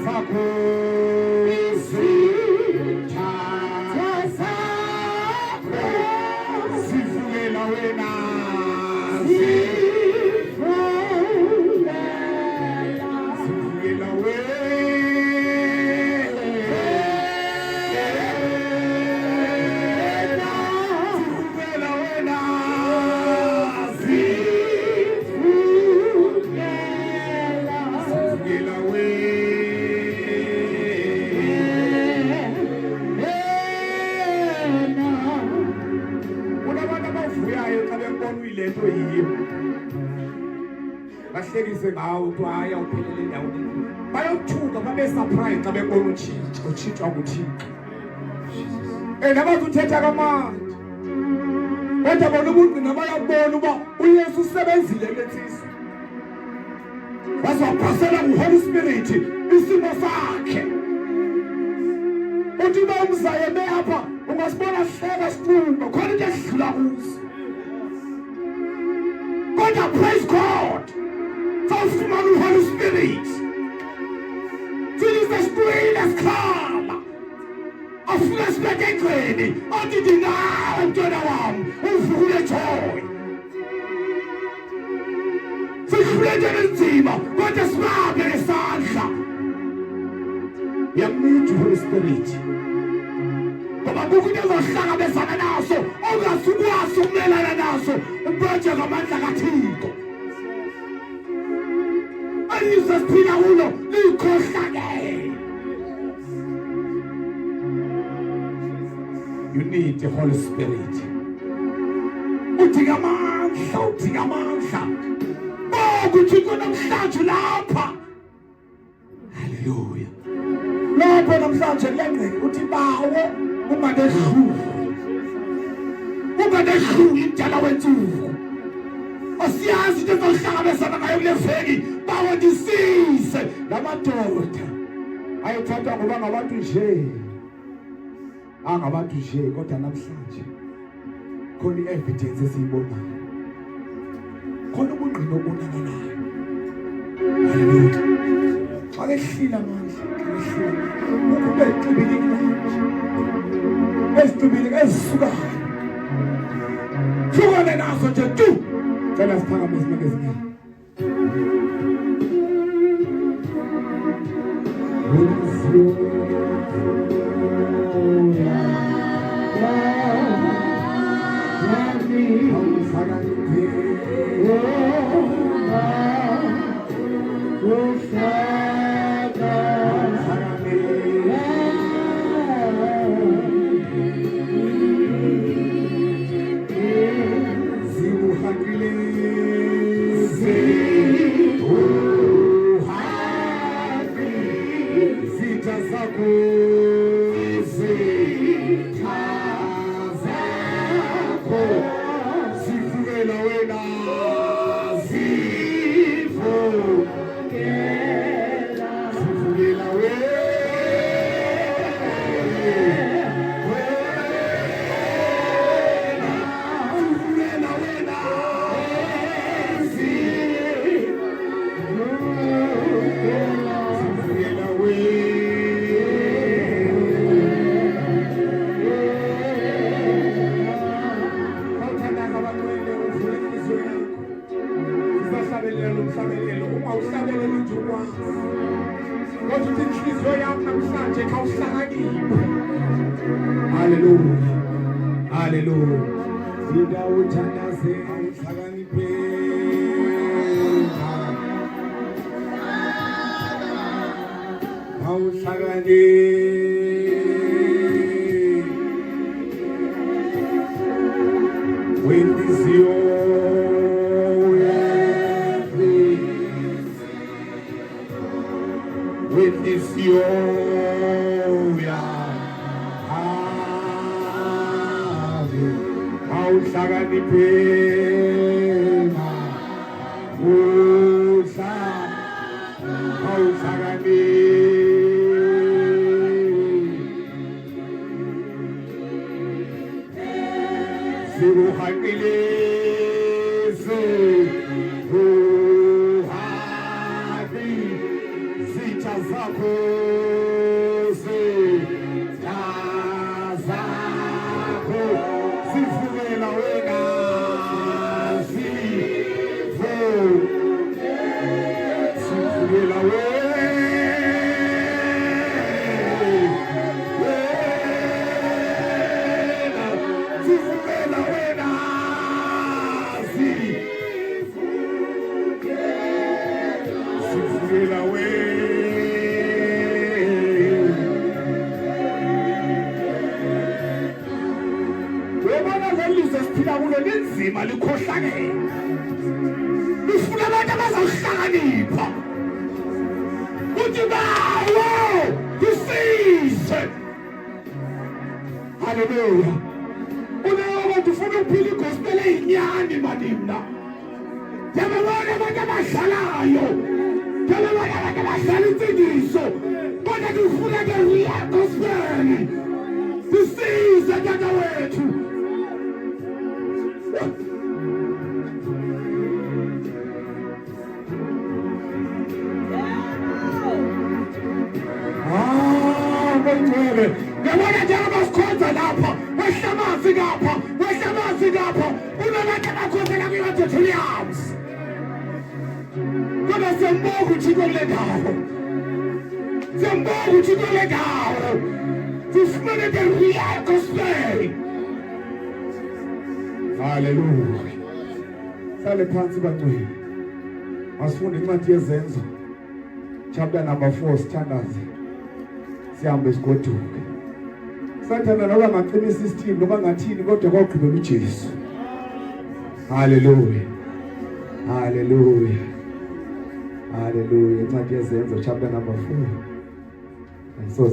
zakho zivukela wena bahlekise ngawo ukuthi haya uphelele endaweni bayothuka babe surprise xa bebona utshintshwa nguThixo. Nabathi uthetha kamandi kodwa bona ubungqina bayabona uba uYesu usebenzile lensizwe bazophasela nguHoly Spirit isimo sakhe. Uthi uba umzayo beapha ungasibona sihleka siqumba khona into esidlula kuzo. Kodwa praise God fufumana uHoly Spirit. Jesus Spirit has come. Afuna sibeke egcweni athi nawe mntwana wami uvule joy. Sikhuleke nzima kodwa sibabe nesandla. Yamnike uHoly Spirit. Ngoba kukho into ezohlangabezana naso ongasukwazi ukumelana naso ubheje ngamandla kaThixo. Jesus phila kulo likhohlakele. You need the Holy Spirit. Udinga amandla. Kuthixo namhlanje lapha. Hallelujah. Lapha namhlanje lengceke uthi bawo ungadehluki njalo wensuku. Asiyazi into ezohlangabezana ngayo kule veki bawodisise lamadoda ayothathwa ngoba ngabantu nje angabantu nje kodwa namhlanje khona evidence esiyibonayo khona ubungqina obonakalayo. Haleluya. Akehlila manje ukube ixibili ezixibili ezisukayo hlukane nazo nje tu. Cela siphakame izinto eziningi. Hallelujah. Sida uthandaze uhlakaniphe. Awuhlakani. When is your everything? When is your awuhlakaniphe awuhlakani siruhaqile siruhaqi zitha zakho Sila we. Webona lelizwe siphila kulo linzima likhohlakele. Lifuna abantu abazawuhlakanipha. Uthi bawo isizwe. Hallelujah. Abantu ufuna ukuphila igospel eyinyani manina. Yabona abantu abadlalayo. Yabona abantu abadlala insindiso. Kodwa ufuna ke real gospel. Isizwe tata wethu. Ngabona njengoba sikhonza lapha, wehlamazi lapha, unabantu abakhonzela kwi-auditoriums. Kodwa siyambonga uThixo kule ndawo. Siyambonga uThixo kule ndawo. Sifumene the real gospel. Hallelujah. Sale phansi bangcwele. Masifunda incwadi yezenzo. Chapter number 4, sithandaze. Sihambe sigoduke. Sathana noba ngaqinisa isithini noba ngathini kodwa kwagqibela uJesu. Hallelujah. Hallelujah. Hallelujah. Incwadi yezenzo chapter number 4. And so